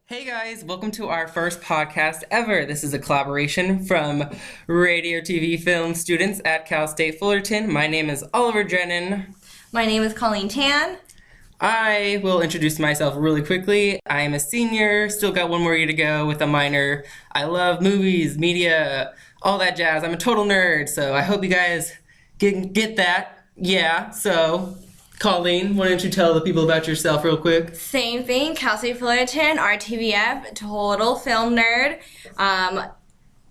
Hey guys, welcome to our first podcast ever. This is a collaboration from radio, TV, film students at Cal State Fullerton. My name is Oliver Drennan. My name is Colleen Tan. I will introduce myself really quickly. I am a senior, still got one more year to go with a minor. I love movies, media, all that jazz. I'm a total nerd, so I hope you guys get that. Yeah, so Colleen, why don't you tell the people about yourself real quick? Same thing, Cal State Fullerton, RTVF, total film nerd.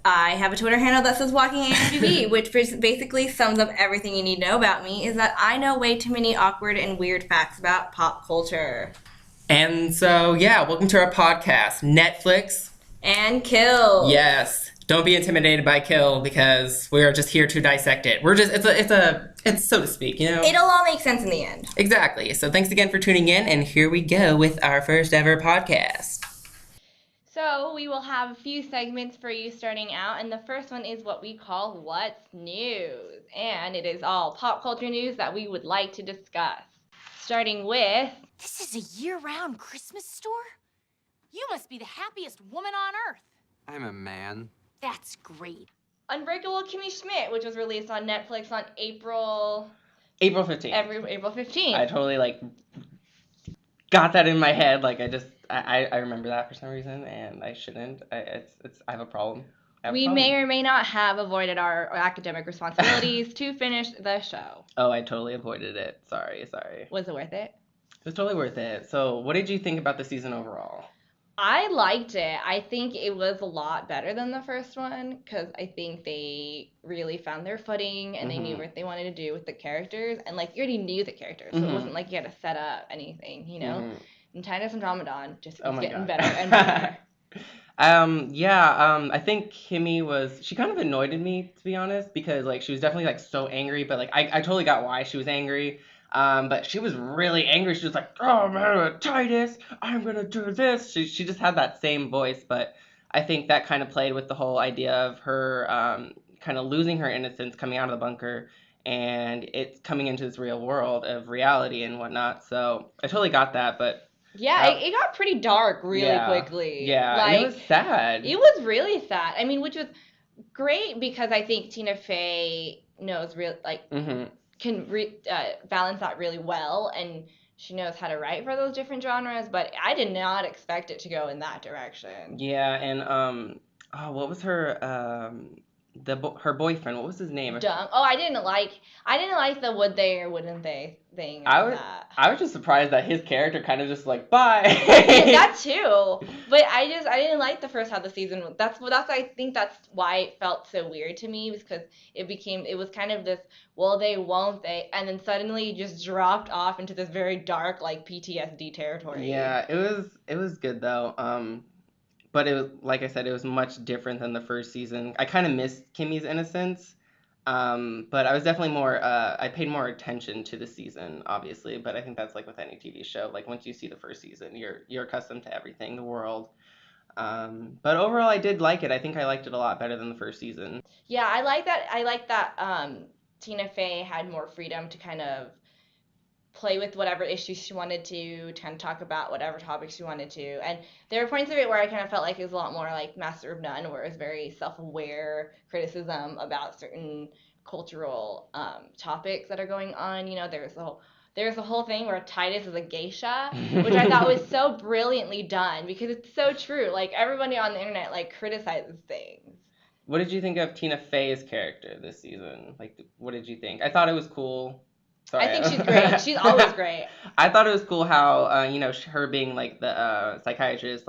I have a Twitter handle that says Walking AMGB, which basically sums up everything you need to know about me, is that I know way too many awkward and weird facts about pop culture. And so, yeah, welcome to our podcast, Netflix. And Kill. Yes. Don't be intimidated by Kill because we're just here to dissect it. It's so to speak, you know? It'll all make sense in the end. Exactly. So thanks again for tuning in, and here we go with our first ever podcast. So we will have a few segments for you starting out, and the first one is what we call What's News. And it is all pop culture news that we would like to discuss. Starting with... This is a year-round Christmas store? You must be the happiest woman on earth. I'm a man. That's great. Unbreakable Kimmy Schmidt, which was released on Netflix on April 15th. April 15th. I totally, got that in my head. I remember that for some reason, and I shouldn't. I have a problem. We may or may not have avoided our academic responsibilities to finish the show. Oh, I totally avoided it. Sorry. Was it worth it? It was totally worth it. So what did you think about the season overall? I liked it. I think it was a lot better than the first one because I think they really found their footing and they knew what they wanted to do with the characters. And, you already knew the characters, so it wasn't like you had to set up anything, you know? And Titus Andromedon just keeps getting better and better. I think Kimmy she kind of annoyed me, to be honest, because, she was definitely, so angry, but, I totally got why she was angry. But she was really angry. She was like, oh, man, Titus, I'm going to do this. She just had that same voice, but I think that kind of played with the whole idea of her kind of losing her innocence coming out of the bunker and it's coming into this real world of reality and whatnot. So I totally got that, but... Yeah, it got pretty dark really quickly. Yeah, and it was sad. It was really sad. I mean, which was great because I think Tina Fey knows can balance that really well, and she knows how to write for those different genres, but I did not expect it to go in that direction. Yeah, and what was her her boyfriend? What was his name? Dumb. Oh, I didn't like the would they or wouldn't they thing. I was just surprised that his character kind of just bye. That too, but I didn't like the first half of the season. I think that's why it felt so weird to me, because it was kind of this will they won't they, and then suddenly just dropped off into this very dark PTSD territory. Yeah, it was good though. But it was, like I said, it was much different than the first season. I kind of missed Kimmy's innocence. But I was definitely I paid more attention to the season, obviously, but I think that's with any TV show. Once you see the first season, you're accustomed to everything, the world. But overall, I did like it. I think I liked it a lot better than the first season. Yeah, I like that Tina Fey had more freedom to kind of play with whatever issues she wanted to kind of talk about whatever topics she wanted to. And there were points of it where I kind of felt like it was a lot more like Master of None, where it was very self-aware criticism about certain cultural topics that are going on. You know, there's the whole thing where Titus is a geisha, which I thought was so brilliantly done because it's so true. Everybody on the internet criticizes things. What did you think of Tina Fey's character this season? What did you think? I thought it was cool. Sorry. I think she's great. She's always great. I thought it was cool how, her being, the psychiatrist,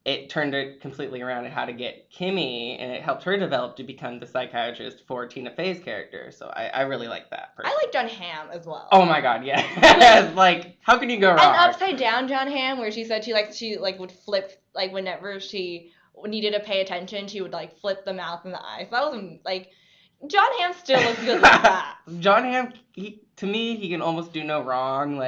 it turned it completely around on how to get Kimmy, and it helped her develop to become the psychiatrist for Tina Fey's character. So I really like that person. I like John Hamm as well. Oh, my God, yeah. How can you go wrong? An upside down John Hamm, where she said she would flip, whenever she needed to pay attention, she would, flip the mouth and the eyes. That was, John Hamm still looks good like that. John Hamm, to me, he can almost do no wrong.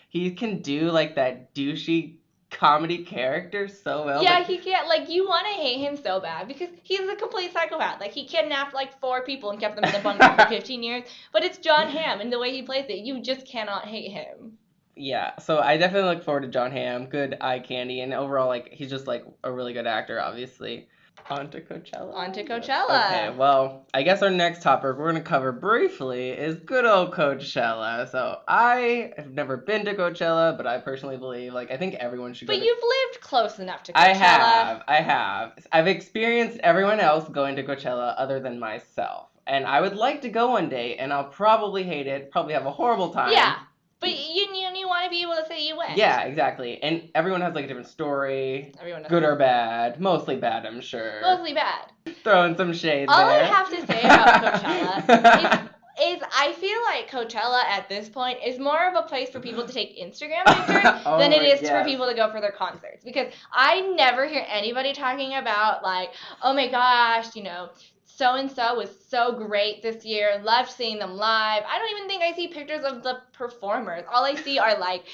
He can do, that douchey comedy character so well. Yeah, he can't, like, you want to hate him so bad because he's a complete psychopath. Like, he kidnapped, like, 4 people and kept them in a bunker for 15 years. But it's John Hamm, and the way he plays it, you just cannot hate him. Yeah, so I definitely look forward to John Hamm. Good eye candy, and overall, like, he's just, like, a really good actor, obviously. On to Coachella. On to Coachella. Okay, well, I guess our next topic we're going to cover briefly is good old Coachella. So I have never been to Coachella, but I personally believe, like, I think everyone should go. But you've lived close enough to Coachella. I have. I've experienced everyone else going to Coachella other than myself. And I would like to go one day, and I'll probably hate it, probably have a horrible time. Yeah. But you want to be able to say you went. Yeah, exactly. And everyone has, like, a different story. Everyone does. Good or bad. Mostly bad, I'm sure. Mostly bad. Throwing some shade All there. I have to say about Coachella is I feel like Coachella at this point is more of a place for people to take Instagram pictures than it is for people to go for their concerts. Because I never hear anybody talking about, like, oh my gosh, you know, so-and-so was so great this year. Loved seeing them live. I don't even think I see pictures of the performers. All I see are, like,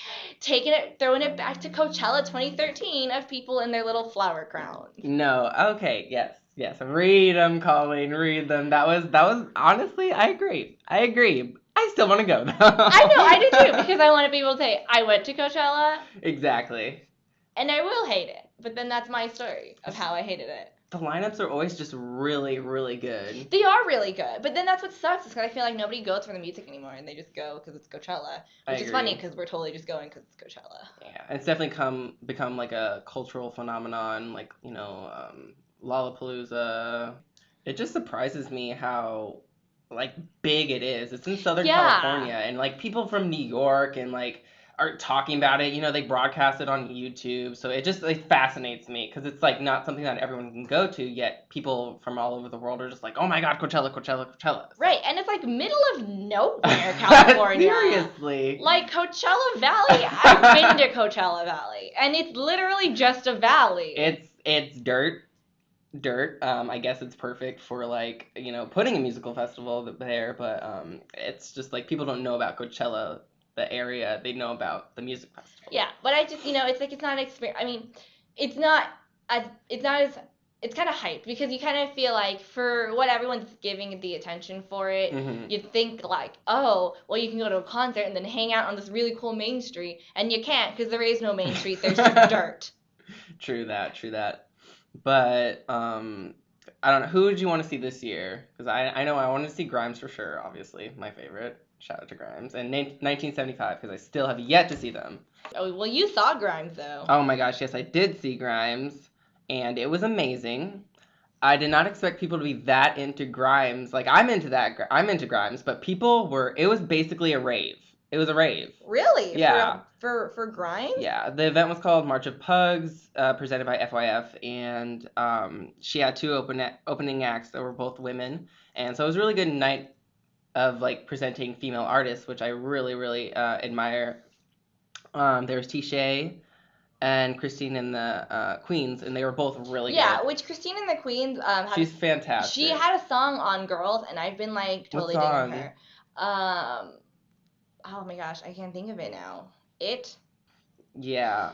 throwing it back to Coachella 2013 of people in their little flower crowns. No. Okay. Yes. Read them, Colleen. Read them. That was honestly, I agree. I still want to go, though. I know, I do too, because I want to be able to say, I went to Coachella. Exactly. And I will hate it. But then that's my story of how I hated it. The lineups are always just really, really good. They are really good, but then that's what sucks is because I feel like nobody goes for the music anymore, and they just go because it's Coachella, which is funny because we're totally just going because it's Coachella. Yeah, it's definitely become like a cultural phenomenon, like, you know, Lollapalooza. It just surprises me how, like, big it is. It's in Southern California, and, like, people from New York and, like, are talking about it. You know, they broadcast it on YouTube, so it just, like, fascinates me because it's, like, not something that everyone can go to, yet people from all over the world are just like, oh my god, Coachella. Right, and it's, like, middle of nowhere, California. Seriously. Like, Coachella Valley, I've been to Coachella Valley, and it's literally just a valley. It's dirt. I guess it's perfect for, like, you know, putting a musical festival there, but it's just, like, people don't know about Coachella, the area. They know about the music festival. Yeah, but I just, you know, it's like it's not experience. I mean, it's kind of hyped because you kind of feel like for what everyone's giving the attention for it, you'd think like, oh, well, you can go to a concert and then hang out on this really cool main street, and you can't because there is no main street. There's just dirt. True that. But I don't know. Who would you want to see this year? Because I know I want to see Grimes for sure. Obviously, my favorite. Shout out to Grimes. And 1975, because I still have yet to see them. Oh, well, you saw Grimes, though. Oh my gosh, yes, I did see Grimes. And it was amazing. I did not expect people to be that into Grimes. Like, I'm into Grimes, but people were, it was basically a rave. It was a rave. Really? Yeah. For Grimes? Yeah. The event was called March of Pugs, presented by FYF, and she had 2 opening acts that were both women. And so it was a really good night of, like, presenting female artists, which I really, really admire. There was Tisha and Christine and the Queens, and they were both really good. Yeah, which Christine and the Queens she's fantastic. She had a song on Girls, and I've been, like, totally digging her. Oh my gosh, I can't think of it now. Yeah.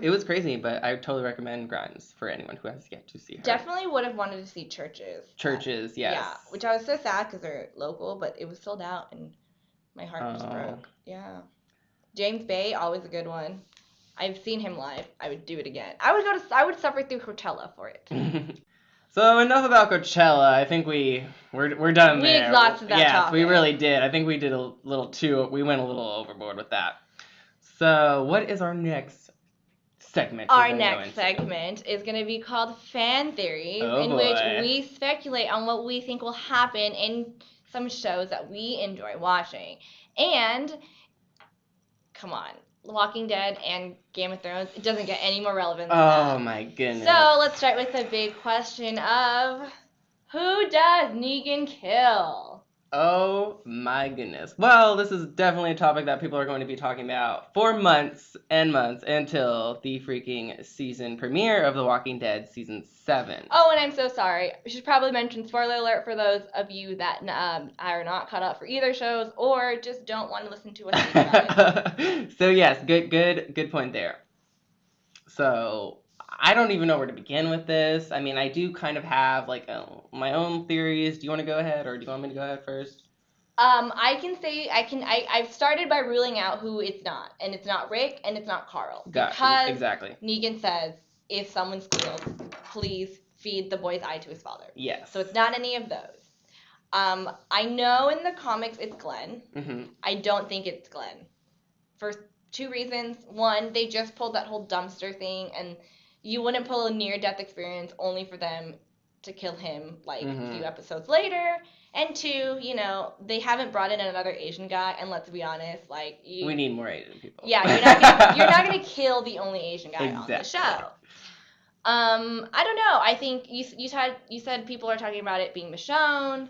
It was crazy, but I totally recommend Grimes for anyone who has yet to see her. Definitely would have wanted to see Churches. Yes. Yeah, which I was so sad because they're local, but it was sold out, and my heart just broke. Yeah. James Bay, always a good one. I've seen him live. I would do it again. I would suffer through Coachella for it. So enough about Coachella. I think we're done there. We exhausted that topic. Yes, we really did. I think we did we went a little overboard with that. So what is our next segment? Our next segment is going to be called Fan Theories, which we speculate on what we think will happen in some shows that we enjoy watching. And, come on, Walking Dead and Game of Thrones, it doesn't get any more relevant than that. Oh my goodness. So let's start with the big question of, who does Negan kill? Oh my goodness. Well, this is definitely a topic that people are going to be talking about for months and months until the freaking season premiere of The Walking Dead Season 7. Oh, and I'm so sorry. We should probably mention spoiler alert for those of you that are not caught up for either shows or just don't want to listen to us speak about it. So yes, good point there. So I don't even know where to begin with this. I mean, I do kind of have like my own theories. Do you want to go ahead, or do you want me to go ahead first? I've started by ruling out who it's not, and it's not Rick, and it's not Carl, because exactly. Negan says if someone's killed, please feed the boy's eye to his father. Yes. So it's not any of those. I know in the comics it's Glenn. Mm-hmm. I don't think it's Glenn. For two reasons. One, they just pulled that whole dumpster thing, and you wouldn't pull a near-death experience only for them to kill him like a few episodes later. And two, you know, they haven't brought in another Asian guy, and let's be honest, like we need more Asian people. Yeah, you're not gonna kill the only Asian guy on the show. I don't know. I think you said people are talking about it being Michonne.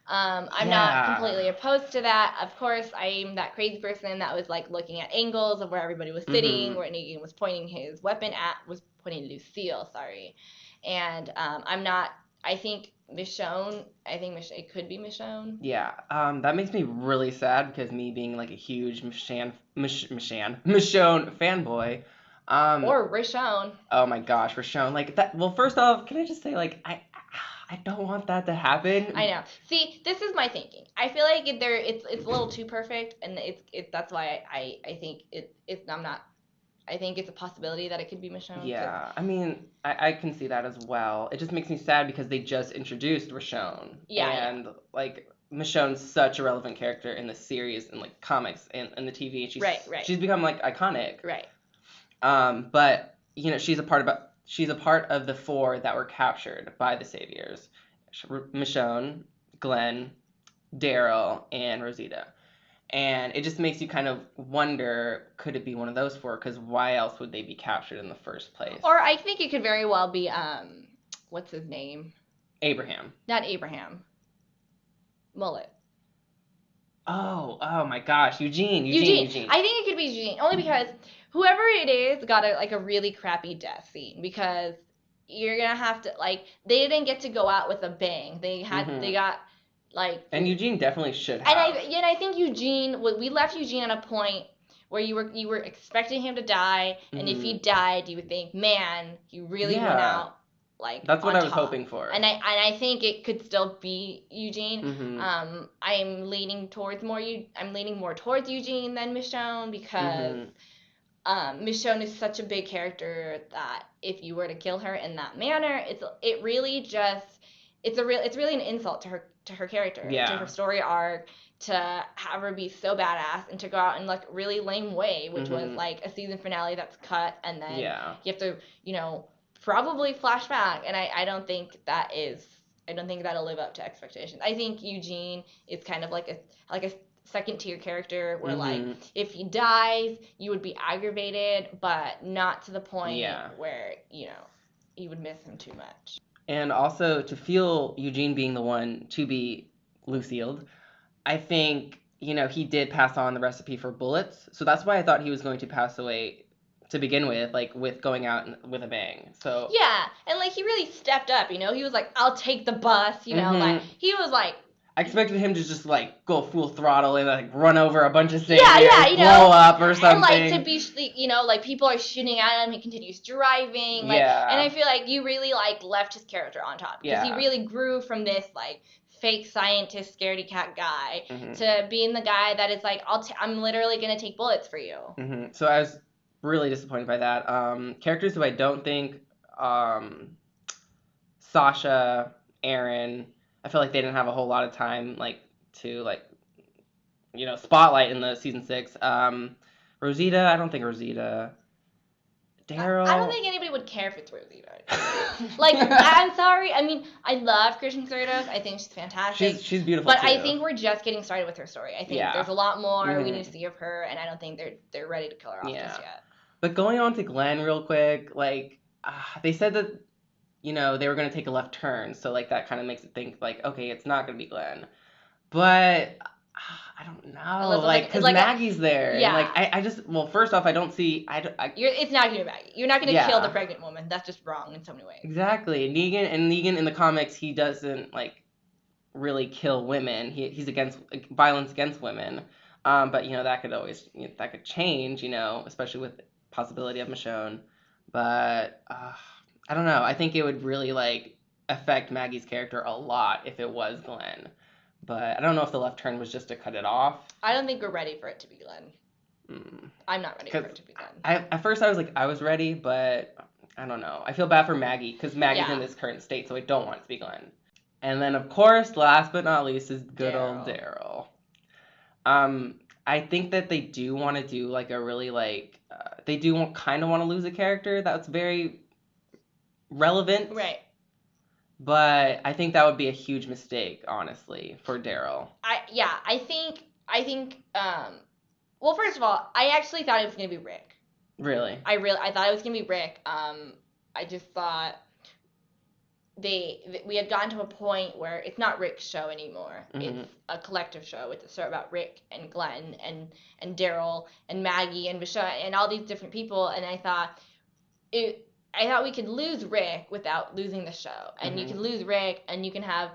I'm not completely opposed to that. Of course, I'm that crazy person that was like looking at angles of where everybody was sitting, where Negan was pointing his weapon at, was pointing Lucille, sorry. And I'm not. I think Michonne. It could be Michonne. Yeah. That makes me really sad because me being like a huge Michonne fanboy. Or Rishon. Oh my gosh, Rishon. Like that. Well, first off, can I just say like I don't want that to happen. I know. See, this is my thinking. I feel like it's a little too perfect, and that's why I think I'm not. I think it's a possibility that it could be Michonne. Yeah, I mean, I can see that as well. It just makes me sad because they just introduced Rishon. Yeah. And like Michonne's such a relevant character in the series and like comics and the TV. She's right. She's become like iconic. Right. But you know, she's a part of the four that were captured by the Saviors: Michonne, Glenn, Daryl, and Rosita. And it just makes you kind of wonder, could it be one of those four? Because why else would they be captured in the first place? Or I think it could very well be what's his name? Abraham. Not Abraham. Mullet. Oh my gosh, Eugene. I think it could be Eugene, only because whoever it is got a really crappy death scene, because you're gonna have to like, they didn't get to go out with a bang. They got like, and Eugene definitely should have. And I think Eugene, we left Eugene at a point where you were expecting him to die, and if he died, you would think, man, he really went out like. That's what I was top. hoping for. And I think it could still be Eugene. I'm leaning more towards Eugene than Michonne, because Michonne is such a big character that if you were to kill her in that manner, it's really an insult to her character, to her story arc, to have her be so badass and to go out in like a really lame way, which was like a season finale that's cut, and then you have to, you know, probably flash back, and I don't think that'll live up to expectations. I think Eugene is kind of like a second tier character where like if he dies you would be aggravated, but not to the point where, you know, you would miss him too much. And also to feel Eugene being the one to be Lucille, I think, you know, he did pass on the recipe for bullets, so that's why I thought he was going to pass away to begin with, like with going out with a bang. So yeah, and like he really stepped up, you know. He was like, I'll take the bus, you know. Like he was like, I expected him to just like go full throttle and like run over a bunch of saviors, you know, blow up or something. And like to be, you know, like people are shooting at him, he continues driving, like, and I feel like you really like left his character on top, because he really grew from this like fake scientist scaredy cat guy to being the guy that is like, I'm literally gonna take bullets for you. So I was really disappointed by that. Characters who I don't think, Sasha, Aaron, I feel like they didn't have a whole lot of time, like, to, like, you know, spotlight in the season 6. Rosita, I don't think Rosita. Daryl. I don't think anybody would care if it's Rosita. Like, I'm sorry. I mean, I love Kristen Stewart. I think she's fantastic. She's beautiful, but too. I think we're just getting started with her story. I think there's a lot more we need to see of her, and I don't think they're ready to kill her off just yet. But going on to Glenn real quick, like, they said that, you know, they were going to take a left turn, so, like, that kind of makes it think, like, okay, it's not going to be Glenn. But I don't know, like, because Maggie's there. Yeah. And, like, I just, well, first off, I don't see, it's not going to be Maggie. You're not going to kill the pregnant woman. That's just wrong in so many ways. Exactly. Negan in the comics, he doesn't, like, really kill women. He's against violence against women. But, you know, that could change, you know, especially with possibility of Michonne. But I don't know. I think it would really like affect Maggie's character a lot if it was Glenn. But I don't know if the left turn was just to cut it off. I don't think we're ready for it to be Glenn. I'm not ready for it to be Glenn. At first I was like, I was ready, but I don't know. I feel bad for Maggie because Maggie's in this current state, so I don't want it to be Glenn. And then, of course, last but not least is good old Daryl. I think that they do want to do like a really like they do kind of want to lose a character that's very relevant. Right. But I think that would be a huge mistake, honestly, for Daryl. I think well, first of all, I actually thought it was gonna be Rick. Really? I thought it was gonna be Rick. I just thought we had gotten to a point where it's not Rick's show anymore. It's a collective show. It's a story about Rick and Glenn and Daryl and Maggie and Michelle and all these different people. And I thought we could lose Rick without losing the show. And you can lose Rick and you can have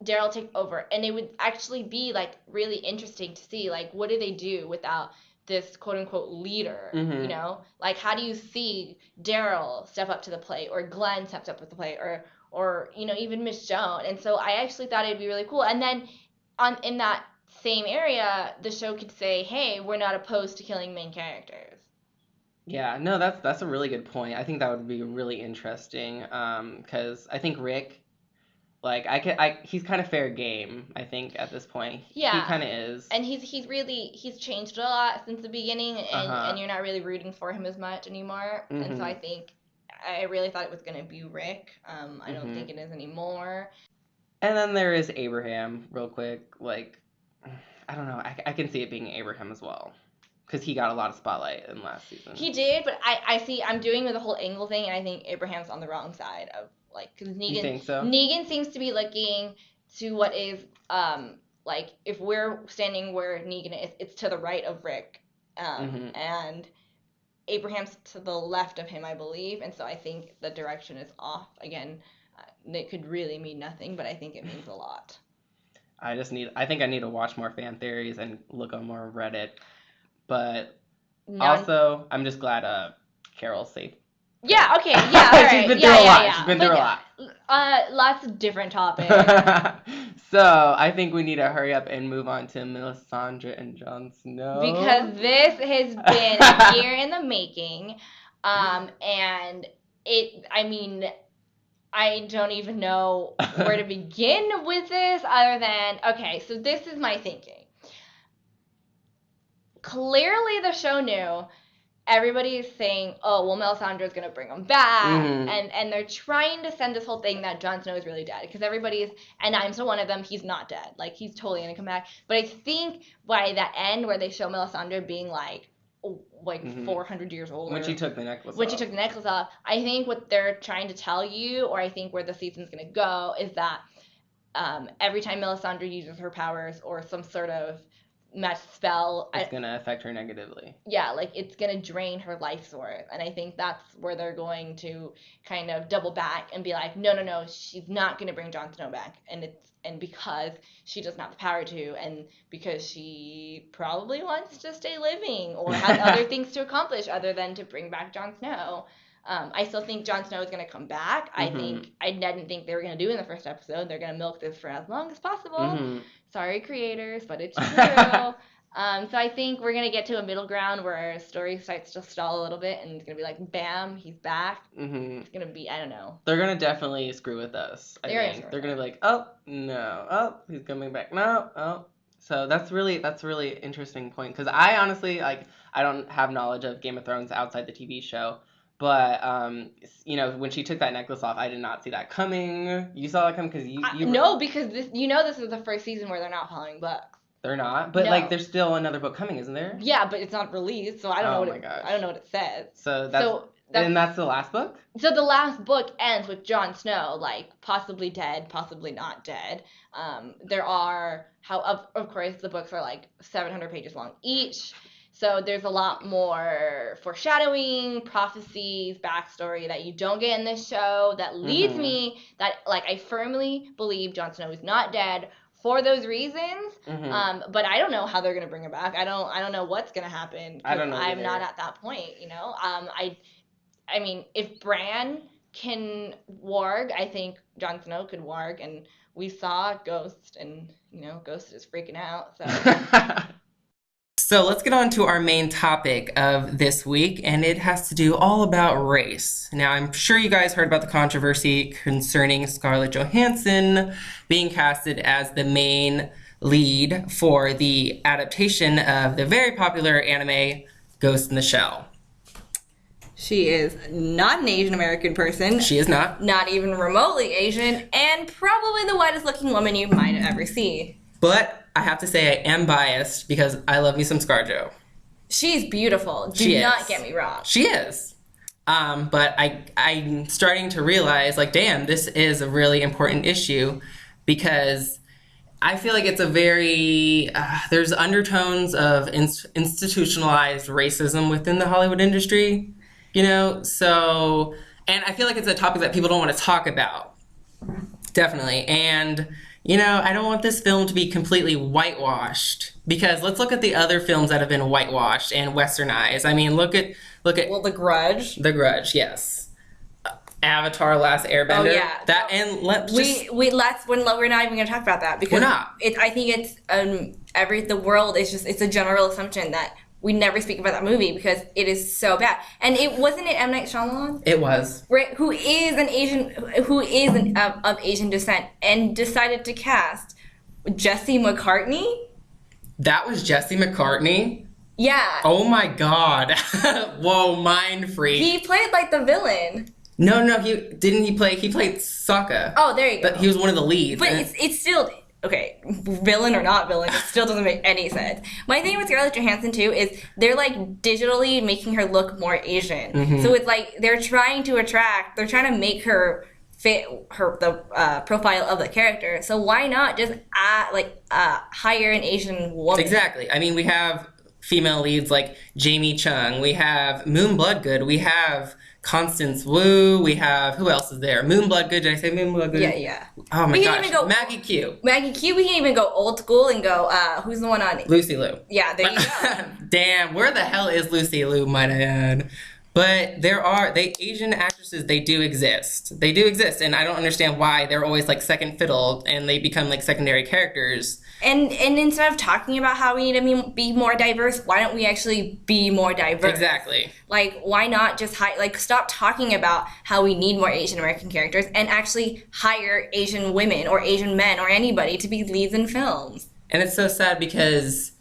Daryl take over. And it would actually be like really interesting to see like what do they do without this quote unquote leader, you know? Like how do you see Daryl step up to the plate or Glenn steps up to the plate or you know, even Miss Joan. And so I actually thought it'd be really cool. And then in that same area, the show could say, hey, we're not opposed to killing main characters. Yeah, no, that's a really good point. I think that would be really interesting because I think Rick, like he's kind of fair game. I think at this point, yeah, he kind of is. And he's changed a lot since the beginning, and you're not really rooting for him as much anymore. And so I really thought it was gonna be Rick. I don't think it is anymore. And then there is Abraham, real quick. Like, I don't know. I can see it being Abraham as well. Because he got a lot of spotlight in last season. He did, but I'm doing the whole angle thing, and I think Abraham's on the wrong side of, like, because Negan... You think so? Negan seems to be looking to what is, like, if we're standing where Negan is, it's to the right of Rick. And Abraham's to the left of him, I believe, and so I think the direction is off. Again, it could really mean nothing, but I think it means a lot. I think I need to watch more fan theories and look on more Reddit. But also, I'm just glad Carol's safe. Yeah, okay, yeah, all right. She's been through a lot. She's been through a lot. Lots of different topics. So, I think we need to hurry up and move on to Melisandre and Jon Snow. Because this has been a year in the making. And I don't even know where to begin with this other than, okay, so this is my thinking. Clearly the show knew. Everybody is saying, oh, well, Melisandre's going to bring him back. And they're trying to send this whole thing that Jon Snow is really dead. Because everybody's, and I'm still one of them, he's not dead. Like, he's totally going to come back. But I think by that end where they show Melisandre being like 400 years old. When she took the necklace off. I think what they're trying to tell you, or I think where the season's going to go, is that every time Melisandre uses her powers or some sort of match spell, it's going to affect her negatively. Yeah, like it's going to drain her life's worth. And I think that's where they're going to kind of double back and be like, no, she's not going to bring Jon Snow back. And because she doesn't have the power to, and because she probably wants to stay living or has other things to accomplish other than to bring back Jon Snow. I still think Jon Snow is going to come back. I didn't think they were going to do in the first episode. They're going to milk this for as long as possible. Sorry, creators, but it's true. So I think we're going to get to a middle ground where our story starts to stall a little bit, and it's going to be like, bam, he's back. It's going to be, I don't know. They're going to definitely screw with us, I think. They're going to be like, oh, no, oh, he's coming back, no, oh. So that's a really interesting point, because I honestly, like, I don't have knowledge of Game of Thrones outside the TV show. But, when she took that necklace off, I did not see that coming. You saw that coming because you No, because this is the first season where they're not following books. They're not? But, like, there's still another book coming, isn't there? Yeah, but it's not released, so I don't know what it says. So that's the last book? So the last book ends with Jon Snow, like, possibly dead, possibly not dead. There are, of course, the books are, like, 700 pages long each. So there's a lot more foreshadowing, prophecies, backstory that you don't get in this show that leads me that, like, I firmly believe Jon Snow is not dead for those reasons. But I don't know how they're going to bring him back. I don't know what's going to happen. I don't know I'm either. not at that point, you know? I mean, if Bran can warg, I think Jon Snow could warg, and we saw Ghost, and Ghost is freaking out. So So let's get on to our main topic of this week, and it has to do all about race. Now, I'm sure you guys heard about the controversy concerning Scarlett Johansson being casted as the main lead for the adaptation of the very popular anime Ghost in the Shell. She is not an Asian American person. She is not. Not even remotely Asian, and probably the whitest looking woman you might ever see. But I have to say I am biased because I love me some ScarJo. She's beautiful. Do not get me wrong. She is. But I'm starting to realize, like, damn, this is a really important issue because I feel like it's a very, there's undertones of institutionalized racism within the Hollywood industry, so, and I feel like it's a topic that people don't want to talk about. Definitely. And, I don't want this film to be completely whitewashed because let's look at the other films that have been whitewashed and westernized. I mean, look at. Well, The Grudge. The Grudge, yes. Avatar: Last Airbender. Oh yeah. That and let's just we're not even going to talk about that because we're not. I think it's the world is just, it's a general assumption that we never speak about that movie because it is so bad. And it wasn't it M. Night Shyamalan? It was. Right, who is of Asian descent and decided to cast Jesse McCartney? That was Jesse McCartney? Yeah. Oh my god. Whoa, mind freak. He played like the villain. No, he played Sokka. Oh, there you go. But he was one of the leads. But it's still, okay, villain or not villain, it still doesn't make any sense. My thing with Scarlett Johansson, too, is they're, like, digitally making her look more Asian. Mm-hmm. So it's like they're trying to make her fit the profile of the character. So why not just hire an Asian woman? Exactly. I mean, we have female leads like Jamie Chung. We have Moon Bloodgood. We have Constance Wu. We have, who else is there? Moon Bloodgood. Did I say Moon Bloodgood? Yeah. Oh my gosh. Maggie Q. We can even go old school and go, who's the one on it? Lucy Liu. Yeah, there you go. Damn, where the hell is Lucy Liu, might I add? But Asian actresses, they do exist. They do exist, and I don't understand why they're always like second fiddle and they become like secondary characters. And instead of talking about how we need to be more diverse, why don't we actually be more diverse? Exactly. Like, why not just stop talking about how we need more Asian American characters and actually hire Asian women or Asian men or anybody to be leads in films? And it's so sad because,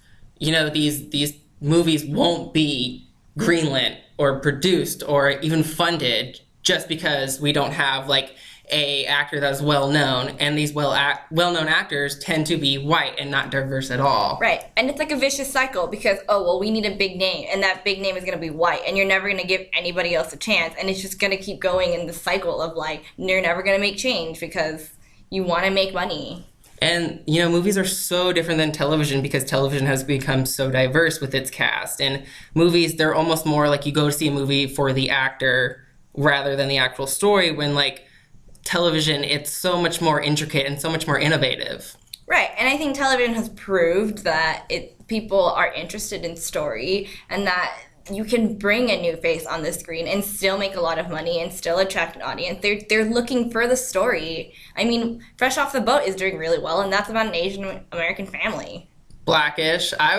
these movies won't be greenlit or produced or even funded just because we don't have like a actor that's well known, and these well-known actors tend to be white and not diverse at all. Right. And it's like a vicious cycle because we need a big name, and that big name is going to be white, and you're never going to give anybody else a chance, and it's just going to keep going in the cycle of like you're never going to make change because you want to make money. And, movies are so different than television because television has become so diverse with its cast. And movies, they're almost more like you go to see a movie for the actor rather than the actual story, when, like, television, it's so much more intricate and so much more innovative. Right. And I think television has proved that people are interested in story and that you can bring a new face on the screen and still make a lot of money and still attract an audience. They're looking for the story. I mean, Fresh Off the Boat is doing really well, and that's about an Asian American family. Blackish. I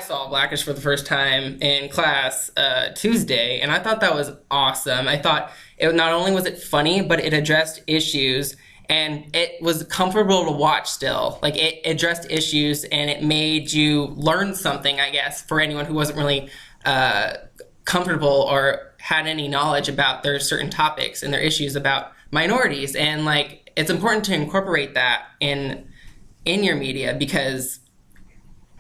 saw Blackish for the first time in class Tuesday, and I thought that was awesome. I thought it not only was it funny, but it addressed issues, and it was comfortable to watch still. Like, it addressed issues, and it made you learn something, I guess, for anyone who wasn't really comfortable or had any knowledge about their certain topics and their issues about minorities. And, like, it's important to incorporate that in your media because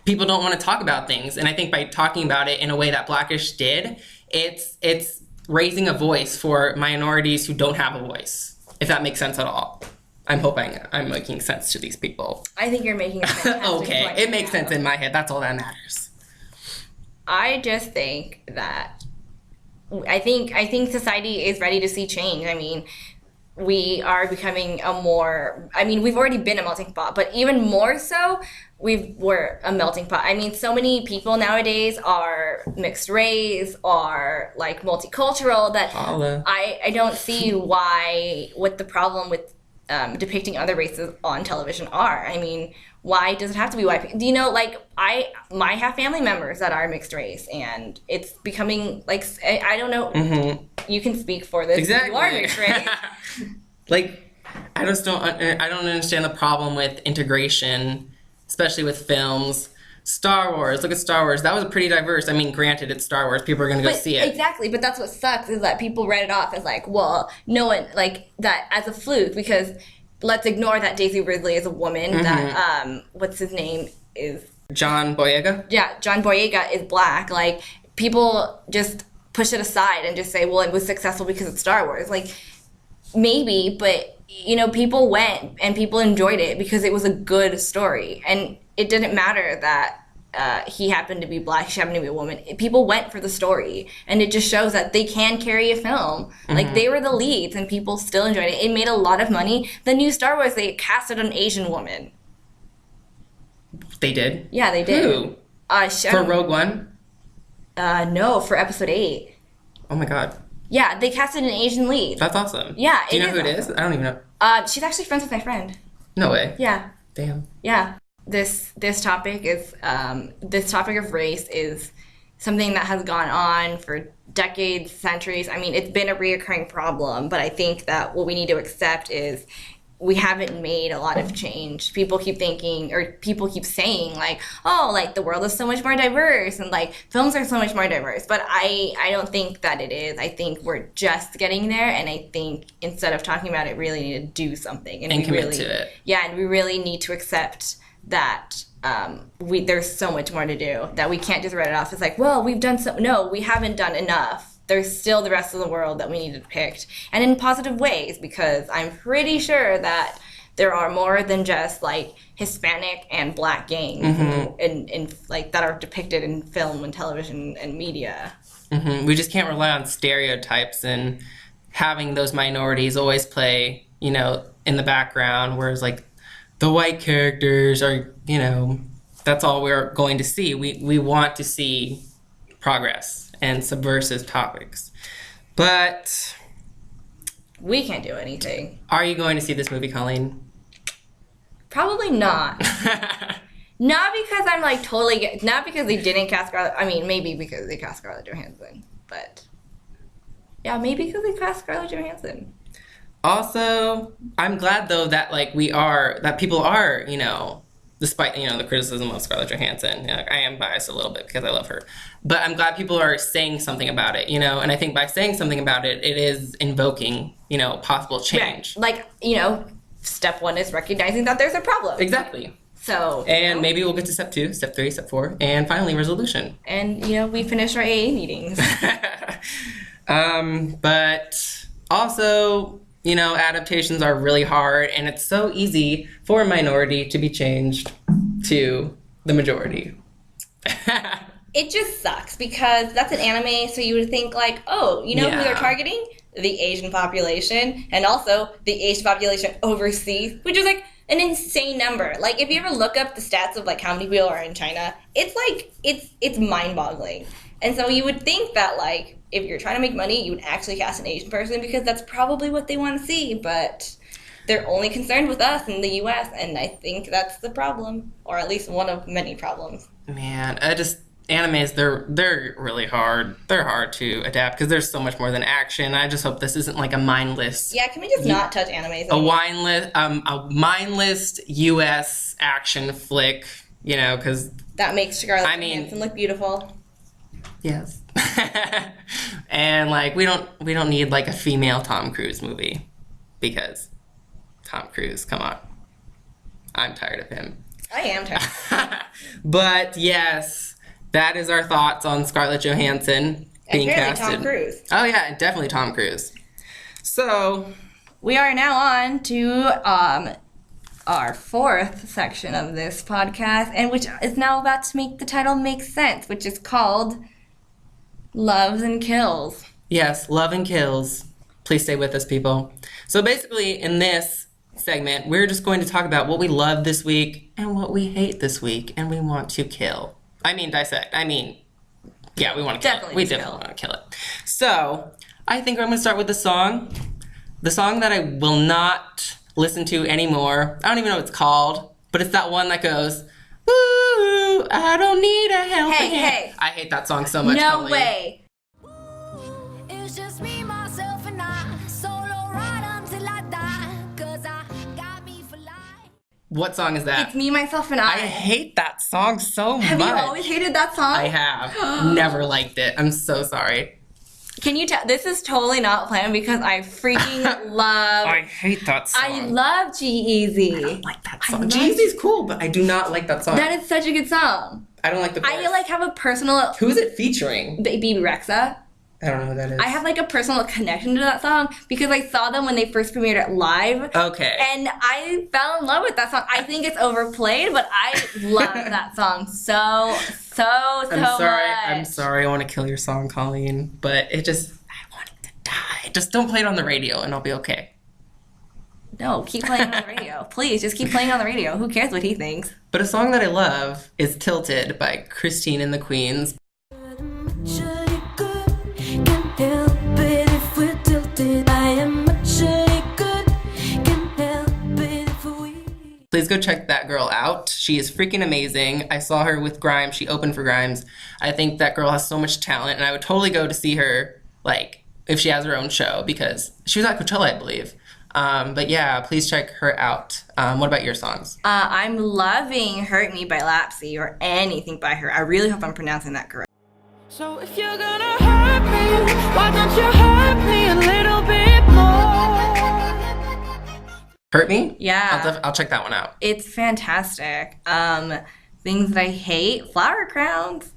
people don't want to talk about things. And I think by talking about it in a way that Blackish did, it's raising a voice for minorities who don't have a voice, if that makes sense at all. I'm hoping I'm making sense to these people. I think you're making a fantastic okay, point it makes sense in my head. That's all that matters. I just think that I think society is ready to see change. I mean, we are becoming we've already been a melting pot, but even more so, we're a melting pot. I mean, so many people nowadays are mixed race, are like multicultural, that I don't see what the problem with depicting other races on television are. I mean, why does it have to be white people? Do you know, like, I have family members that are mixed race, and it's becoming, like, I don't know, you can speak for this. Exactly. You are mixed race. Like, I don't understand the problem with integration, especially with films. Star Wars, look at Star Wars. That was pretty diverse. I mean, granted, it's Star Wars. People are going to go see it. Exactly, but that's what sucks, is that people read it off as like, well, no one, like, that as a fluke, because let's ignore that Daisy Ridley is a woman, that, what's his name, is... John Boyega? Yeah, John Boyega is black. Like, people just push it aside and just say, well, it was successful because it's Star Wars. Like, maybe, but, you know, people went and people enjoyed it because it was a good story. And it didn't matter that he happened to be black, she happened to be a woman. People went for the story. And it just shows that they can carry a film. Like, they were the leads and people still enjoyed it. It made a lot of money. The new Star Wars, they casted an Asian woman. They did? Yeah, they did. Who? For Rogue One? No, for Episode 8. Oh my god. Yeah, they casted an Asian lead. That's awesome. Yeah, Do you know who it is? I don't even know. She's actually friends with my friend. No way. Yeah. Damn. Yeah. This topic is this topic of race is something that has gone on for decades, centuries. I mean, it's been a reoccurring problem, but I think that what we need to accept is we haven't made a lot of change. People keep thinking, or people keep saying, like, oh, like, the world is so much more diverse, and, like, films are so much more diverse. But I don't think that it is. I think we're just getting there, and I think instead of talking about it, really need to do something. And commit to it. Yeah, and we really need to accept that there's so much more to do, that we can't just write it off as like, well, we've done no, we haven't done enough. There's still the rest of the world that we need to depict, and in positive ways, because I'm pretty sure that there are more than just, like, Hispanic and black gangs and like, that are depicted in film and television and media. We just can't rely on stereotypes and having those minorities always play, you know, in the background, whereas, like, the white characters are, you know, that's all we're going to see. We want to see progress and subversive topics. But we can't do anything. Are you going to see this movie, Colleen? Probably not. Not because I'm, like, totally... Not because they didn't cast Scarlett... I mean, maybe because they cast Scarlett Johansson. But... yeah, maybe because they cast Scarlett Johansson. Also, I'm glad, though, that, like, that people are, you know, despite, you know, the criticism of Scarlett Johansson, you know, I am biased a little bit because I love her. But I'm glad people are saying something about it, you know, and I think by saying something about it, it is invoking, you know, possible change. Right. Like, you know, step one is recognizing that there's a problem. Exactly. So, and maybe we'll get to step 2, step 3, step 4, and finally resolution. And, you know, we finished our AA meetings. But also, you know, adaptations are really hard, and it's so easy for a minority to be changed to the majority. It just sucks because that's an anime, so you would think, like, oh, you know who they're targeting? The Asian population, and also the Asian population overseas, which is, like, an insane number. Like, if you ever look up the stats of, like, how many people are in China, it's, like, it's mind-boggling. And so you would think that, like, if you're trying to make money, you would actually cast an Asian person because that's probably what they want to see, but they're only concerned with us in the U.S., and I think that's the problem, or at least one of many problems. Man, animes, they're really hard. They're hard to adapt because there's so much more than action. I just hope this isn't like a mindless... Yeah, can we just not touch animes anymore? A mindless U.S. action flick, you know, because... that makes Scarlett Johansson look beautiful. Yes. And, like, we don't need, like, a female Tom Cruise movie because Tom Cruise, come on. I'm tired of him. I am tired. But, yes, that is our thoughts on Scarlett Johansson being casted. Tom Cruise. Oh, yeah, definitely Tom Cruise. So... we are now on to our fourth section of this podcast, and which is now about to make the title make sense, which is called Loves and Kills. Yes, Love and Kills. Please stay with us, people. So basically, in this segment, we're just going to talk about what we love this week and what we hate this week, and we want to kill. I mean, dissect. I mean, yeah, we want to kill it. We definitely want to kill it. So, I think I'm going to start with the song. The song that I will not listen to anymore. I don't even know what it's called, but it's that one that goes, "Ooh, I don't need a helping hand." Hey. I hate that song so much. No Colleen. way. It's just me, myself, and I. Solo ride until I die. 'Cause I got me for life. What song is that? It's Me, Myself, and I I. hate that song so Have much. you always hated that song? I have. Never liked it. I'm so sorry. Can you tell? This is totally not planned because I freaking love. I hate that song. I love G-Eazy. I don't like that song. love- Jeezy's cool, but I do not like that song. That is such a good song. I don't like the chorus. I like have a personal. Who is it featuring? Baby Rexa. I don't know who that is. I have like a personal connection to that song because I saw them when they first premiered it live. Okay. And I fell in love with that song. I think it's overplayed, but I love that song so I'm sorry. much. I'm sorry. I want to kill your song, Colleen. But it just, I want it to die. Just don't play it on the radio and I'll be okay. No, keep playing on the radio. Please, just keep playing on the radio. Who cares what he thinks? But a song that I love is Tilted by Christine and the Queens. Actually good. Can't help it if we're tilted. I am actually good. Can't help it if we. Please go check that girl out. She is freaking amazing. I saw her with Grimes. She opened for Grimes. I think that girl has so much talent, and I would totally go to see her, like, if she has her own show, because she was at Coachella, I believe. But yeah, please check her out. What about your songs? I'm loving Hurt Me by Lapsy or anything by her. I really hope I'm pronouncing that correct. So if you're gonna hurt me, why don't you hurt me a little bit more? Hurt Me? Yeah. I'll check that one out. It's fantastic. Things that I hate, flower crowns.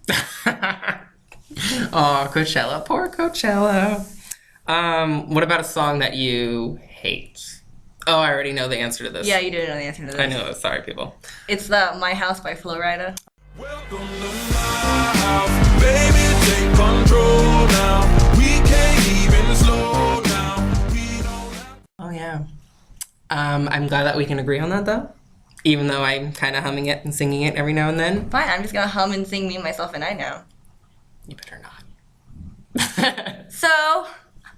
Oh, Coachella. Poor Coachella. What about a song that you hate? Oh, I already know the answer to this. Yeah, you do know the answer to this. I know it. Sorry, people. It's the My House by Flo Rida. Welcome to my house, baby, take control now. We can't even slow down. We don't have. Oh, yeah. I'm glad that we can agree on that, though. Even though I'm kind of humming it and singing it every now and then. Fine, I'm just gonna hum and sing Me, Myself, and I now. You better not. So,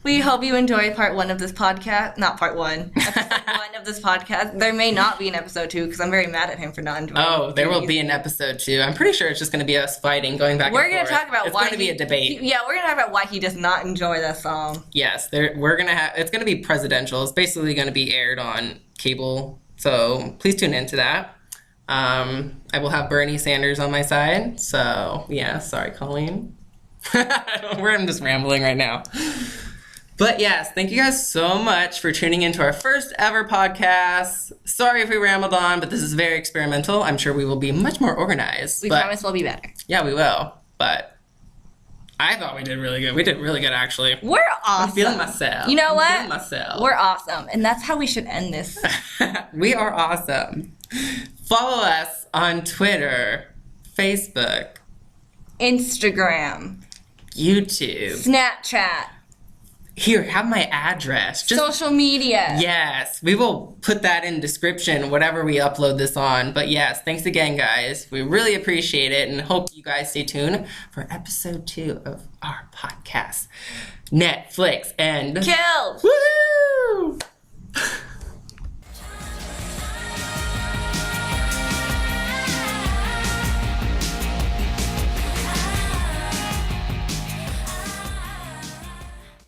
we hope you enjoyed part 1 of this podcast. Not part 1. Episode 1 of this podcast. There may not be an episode 2 because I'm very mad at him for not enjoying Oh, there will these. be an episode 2. I'm pretty sure it's just going to be us fighting, going back We're and gonna forth. talk about it's why going to be a debate. we're gonna talk about why he does not enjoy that song. Yes, we're going to have, it's going to be presidential. It's basically going to be aired on cable. So please tune into that. I will have Bernie Sanders on my side. So yeah, sorry, Colleen. I'm just rambling right now. But yes, thank you guys so much for tuning into our first ever podcast. Sorry if we rambled on, but this is very experimental. I'm sure we will be much more organized. We but, promise we'll be better. Yeah, we will. But I thought we did really good. We did really good, actually. We're awesome. I'm feeling myself. You know I'm what? feeling myself. We're awesome. And that's how we should end this. We are awesome. Follow us on Twitter, Facebook, Instagram, YouTube. Snapchat, Here, have my address. social media. Yes, we will put that in description, whatever we upload this on. But yes, thanks again, guys. We really appreciate it and hope you guys stay tuned for episode 2 of our podcast. Netflix and... Killed. Woohoo!